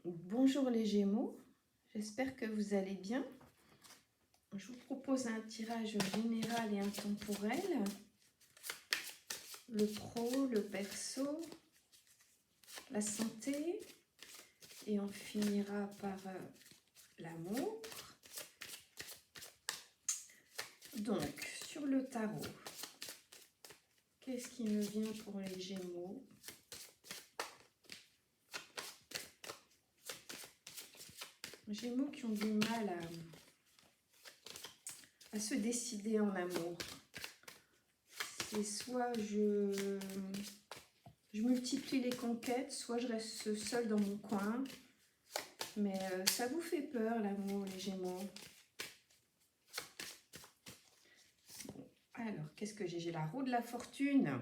Bonjour les Gémeaux, j'espère que vous allez bien. Je vous propose un tirage général et intemporel. Le pro, le perso, la santé et on finira par l'amour. Donc, sur le tarot, qu'est-ce qui me vient pour les Gémeaux ? Gémeaux qui ont du mal à se décider en amour. C'est soit je multiplie les conquêtes, soit je reste seule dans mon coin. Mais ça vous fait peur l'amour, les Gémeaux. Bon, alors, qu'est-ce que j'ai ? J'ai la roue de la fortune.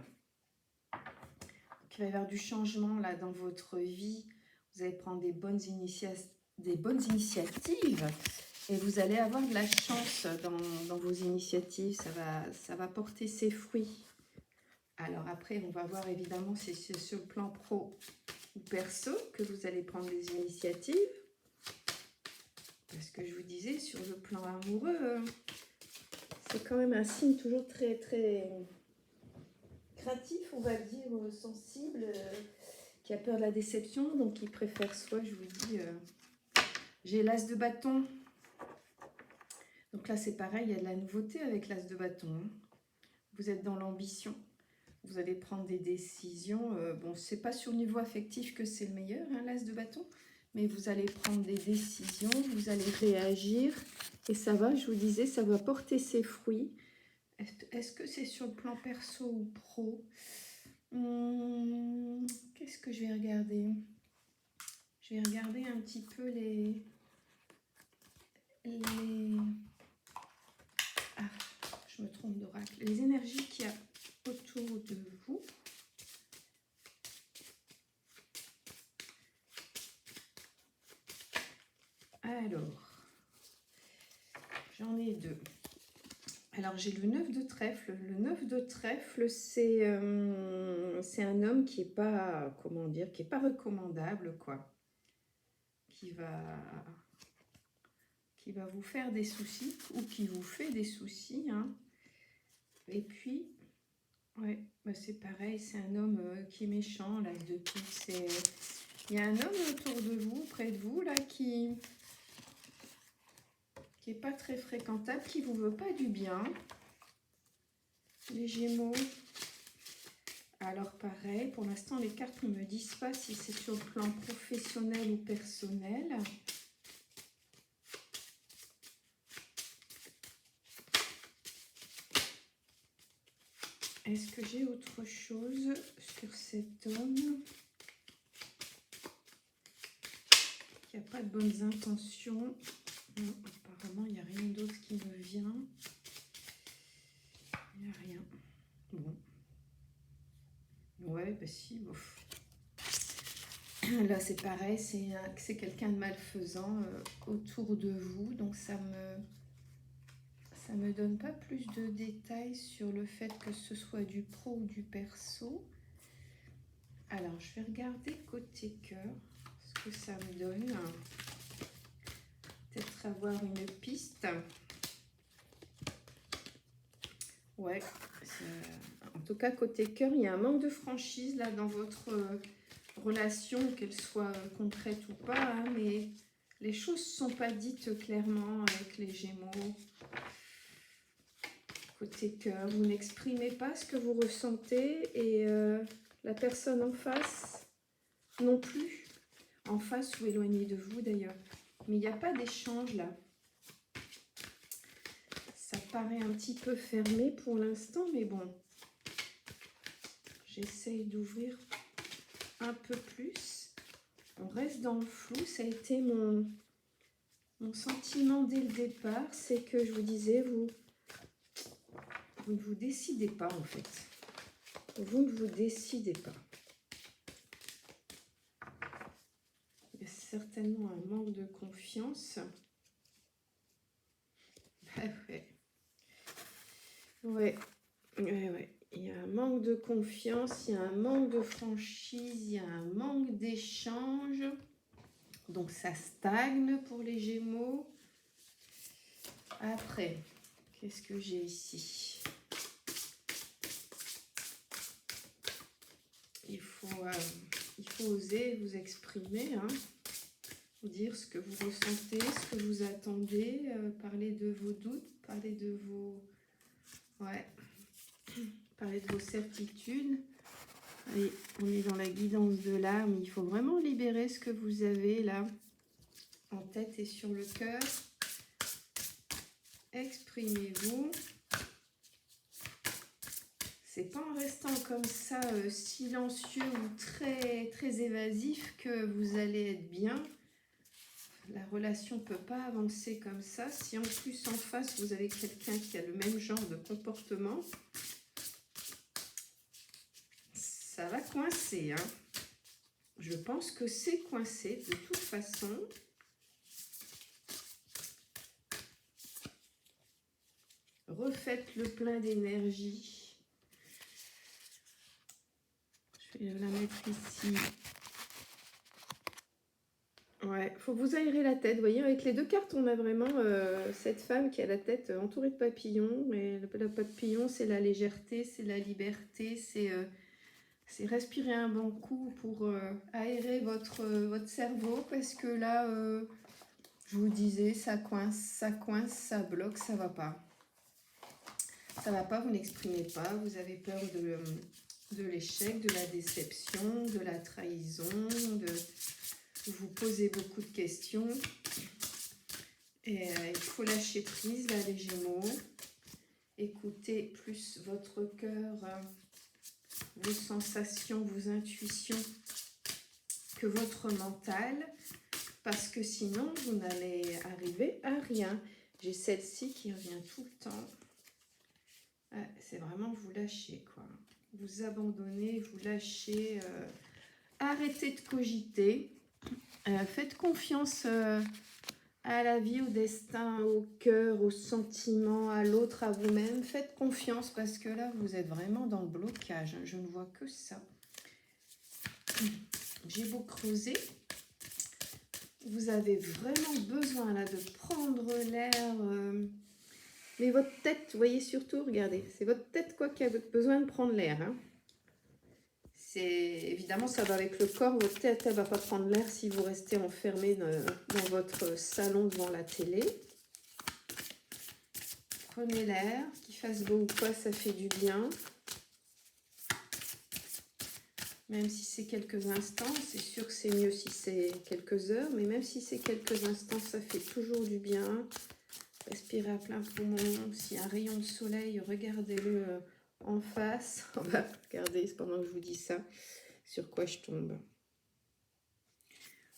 Donc, il va y avoir du changement là dans votre vie. Vous allez prendre des bonnes initiatives et vous allez avoir de la chance dans vos initiatives. Ça va porter ses fruits. Alors après, on va voir évidemment si c'est sur le plan pro ou perso que vous allez prendre des initiatives. Parce que je vous disais, sur le plan amoureux, c'est quand même un signe toujours très, très craintif, on va dire, sensible, qui a peur de la déception. Donc, il préfère soit, je vous dis, j'ai l'as de bâton. Donc là, c'est pareil, il y a de la nouveauté avec l'as de bâton. Hein. Vous êtes dans l'ambition. Vous allez prendre des décisions. Bon, c'est pas sur le niveau affectif que c'est le meilleur, hein, l'as de bâton. Mais vous allez prendre des décisions, vous allez réagir. Et ça va, je vous disais, ça va porter ses fruits. Est-ce que c'est sur le plan perso ou pro ? Qu'est-ce que je vais regarder ? Je vais regarder un petit peu les... Ah, je me trompe d'oracle. Les énergies qu'il y a autour de vous. Alors, j'en ai deux. Alors, j'ai le 9 de trèfle. Le 9 de trèfle, c'est un homme qui n'est pas, comment dire, qui n'est pas recommandable, quoi. Qui va vous faire des soucis ou qui vous fait des soucis. Hein. Et puis, ouais, bah c'est pareil, c'est un homme qui est méchant, l'as de coupe. Il y a un homme autour de vous, près de vous, là, qui n'est pas très fréquentable, qui ne vous veut pas du bien. Les Gémeaux. Alors pareil, pour l'instant, les cartes ne me disent pas si c'est sur le plan professionnel ou personnel. Est-ce que j'ai autre chose sur cet homme qui n'a pas de bonnes intentions? Non, apparemment, il n'y a rien d'autre qui me vient. Il n'y a rien. Bon. Ouais, bah si, bof. Là, c'est pareil, c'est quelqu'un de malfaisant autour de vous. Donc, ça me donne pas plus de détails sur le fait que ce soit du pro ou du perso. Alors, je vais regarder côté cœur, ce que ça me donne. Peut-être avoir une piste. Ouais, en tout cas, côté cœur, il y a un manque de franchise là dans votre relation, qu'elle soit concrète ou pas, hein, mais les choses ne sont pas dites clairement avec les Gémeaux. Côté cœur, vous n'exprimez pas ce que vous ressentez et la personne en face non plus, en face ou éloignée de vous d'ailleurs. Mais il n'y a pas d'échange là. Ça paraît un petit peu fermé pour l'instant, mais bon, j'essaye d'ouvrir un peu plus. On reste dans le flou, ça a été mon sentiment dès le départ, c'est que je vous disais, vous ne vous décidez pas en fait. Vous ne vous décidez pas. Il y a certainement un manque de confiance. Ouais. Il y a un manque de confiance, il y a un manque de franchise, il y a un manque d'échange. Donc ça stagne pour les Gémeaux. Après, qu'est-ce que j'ai ici? Il faut oser vous exprimer, hein, dire ce que vous ressentez, ce que vous attendez, parler de vos doutes, parler de vos... Ouais, parler de vos certitudes. Allez, on est dans la guidance de l'âme. Il faut vraiment libérer ce que vous avez là, en tête et sur le cœur. Exprimez-vous. C'est pas en restant comme ça silencieux ou très, très évasif que vous allez être bien. La relation ne peut pas avancer comme ça. Si en plus en face vous avez quelqu'un qui a le même genre de comportement, ça va coincer, hein. Je pense que c'est coincé de toute façon. Refaites le plein d'énergie. Je vais la mettre ici. Ouais, faut vous aérer la tête. Vous voyez, avec les deux cartes, on a vraiment cette femme qui a la tête entourée de papillons. Et le papillon, c'est la légèreté, c'est la liberté, c'est respirer un bon coup pour aérer votre cerveau. Parce que là, je vous disais, ça coince, ça bloque, ça va pas. Ça va pas, vous n'exprimez pas, vous avez peur de l'échec, de la déception, de la trahison, vous posez beaucoup de questions. Et il faut lâcher prise, là, les Gémeaux. Écoutez plus votre cœur, vos sensations, vos intuitions que votre mental. Parce que sinon, vous n'allez arriver à rien. J'ai celle-ci qui revient tout le temps. C'est vraiment vous lâcher, quoi. Vous abandonnez, vous lâchez. Arrêtez de cogiter. Faites confiance à la vie, au destin, au cœur, aux sentiments, à l'autre, à vous-même. Faites confiance parce que là, vous êtes vraiment dans le blocage. Je ne vois que ça. J'ai beau creuser. Vous avez vraiment besoin là de prendre l'air. Mais votre tête, vous voyez surtout, regardez, c'est votre tête quoi qui a besoin de prendre l'air. Hein. Évidemment, ça va avec le corps. Votre tête, elle ne va pas prendre l'air si vous restez enfermé dans votre salon devant la télé. Prenez l'air, qu'il fasse beau ou pas, ça fait du bien. Même si c'est quelques instants, c'est sûr que c'est mieux si c'est quelques heures, mais même si c'est quelques instants, ça fait toujours du bien. Respirez à plein poumon. S'il y a un rayon de soleil, regardez-le en face. On va regarder pendant que je vous dis ça, sur quoi je tombe.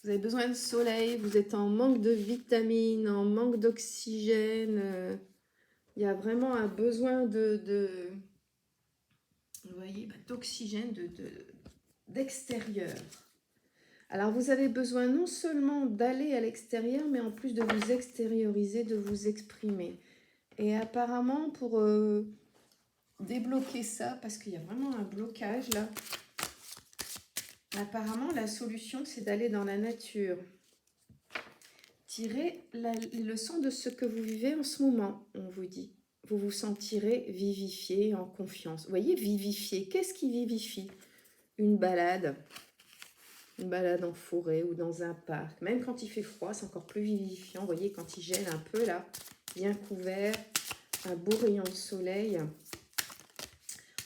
Vous avez besoin de soleil, vous êtes en manque de vitamines, en manque d'oxygène. Il y a vraiment un besoin vous voyez, d'oxygène, d'extérieur. Alors, vous avez besoin non seulement d'aller à l'extérieur, mais en plus de vous extérioriser, de vous exprimer. Et apparemment, pour débloquer ça, parce qu'il y a vraiment un blocage là, apparemment, la solution, c'est d'aller dans la nature. Tirez les leçons de ce que vous vivez en ce moment, on vous dit. Vous vous sentirez vivifié, en confiance. Vous voyez, vivifié. Qu'est-ce qui vivifie? Une balade en forêt ou dans un parc. Même quand il fait froid, c'est encore plus vivifiant. Vous voyez, quand il gèle un peu, là, bien couvert, un beau rayon de soleil.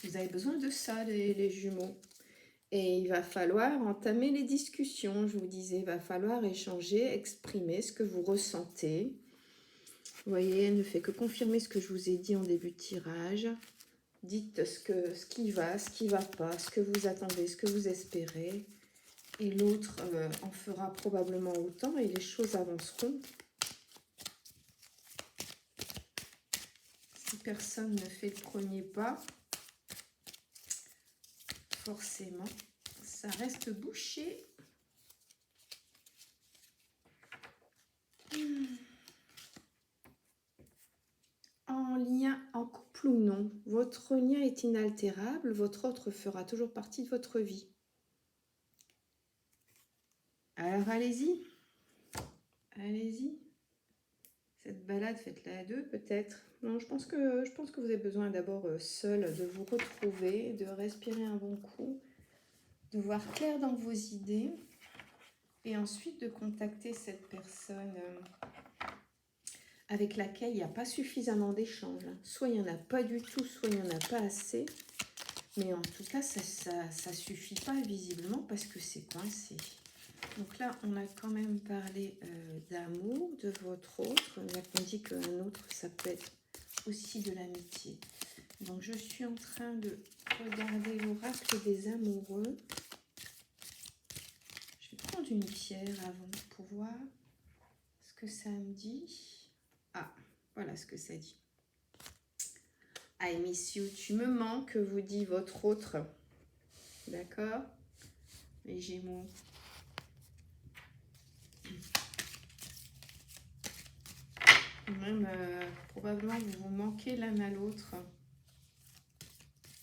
Vous avez besoin de ça, les jumeaux. Et il va falloir entamer les discussions. Je vous disais, il va falloir échanger, exprimer ce que vous ressentez. Vous voyez, elle ne fait que confirmer ce que je vous ai dit en début de tirage. Dites ce qui va pas, ce que vous attendez, ce que vous espérez. Et l'autre en fera probablement autant et les choses avanceront. Si personne ne fait le premier pas, forcément, ça reste bouché. En lien, en couple ou non, votre lien est inaltérable, votre autre fera toujours partie de votre vie. Alors allez-y, allez-y. Cette balade, faites-la à deux peut-être. Non, je pense que vous avez besoin d'abord seul de vous retrouver, de respirer un bon coup, de voir clair dans vos idées et ensuite de contacter cette personne avec laquelle il n'y a pas suffisamment d'échanges. Soit il n'y en a pas du tout, soit il n'y en a pas assez. Mais en tout cas, ça suffit pas visiblement parce que c'est coincé. Donc là, on a quand même parlé d'amour, de votre autre. Là, on dit qu'un autre, ça peut être aussi de l'amitié. Donc, je suis en train de regarder l'oracle des amoureux. Je vais prendre une pierre avant pour voir ce que ça me dit. Ah, voilà ce que ça dit. I miss you, tu me manques, vous dit votre autre. D'accord? Les Gémeaux. Même probablement vous vous manquez l'un à l'autre.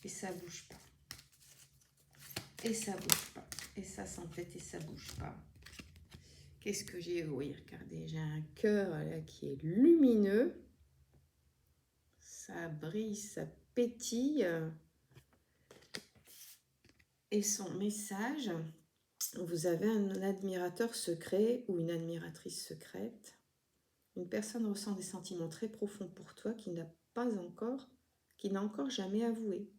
Et ça bouge pas. Et ça bouge pas. Et ça s'entête et ça bouge pas. Qu'est-ce que j'ai? Oui, regardez, j'ai un cœur là qui est lumineux. Ça brille, ça pétille. Et son message, vous avez un admirateur secret ou une admiratrice secrète. Une personne ressent des sentiments très profonds pour toi qui n'a encore jamais avoué.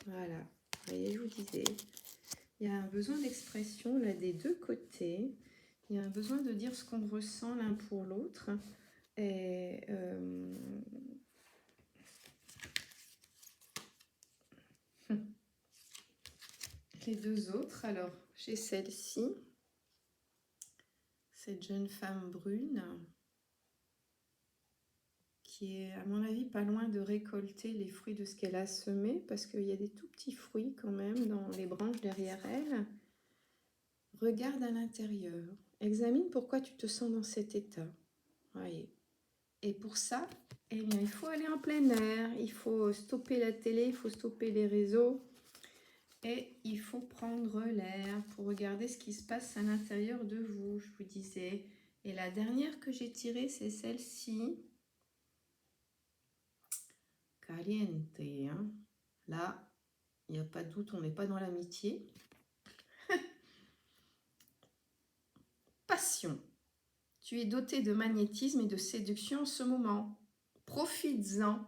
Voilà, vous voyez, je vous disais, il y a un besoin d'expression là des deux côtés. Il y a un besoin de dire ce qu'on ressent l'un pour l'autre. Et les deux autres, alors, chez celle-ci, cette jeune femme brune, qui est, à mon avis, pas loin de récolter les fruits de ce qu'elle a semé, parce qu'il y a des tout petits fruits quand même dans les branches derrière elle. Regarde à l'intérieur. Examine pourquoi tu te sens dans cet état. Voyez. Et pour ça, eh bien, il faut aller en plein air, il faut stopper la télé, il faut stopper les réseaux et il faut prendre l'air pour regarder ce qui se passe à l'intérieur de vous, je vous disais. Et la dernière que j'ai tirée, c'est celle-ci. Caliente, hein. Là, il n'y a pas de doute, on n'est pas dans l'amitié. Passion. Tu es doté de magnétisme et de séduction en ce moment. Profites-en.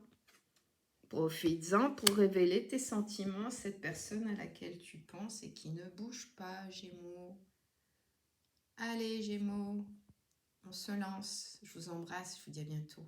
Profites-en pour révéler tes sentiments à cette personne à laquelle tu penses et qui ne bouge pas, Gémeaux. Allez, Gémeaux, on se lance. Je vous embrasse, je vous dis à bientôt.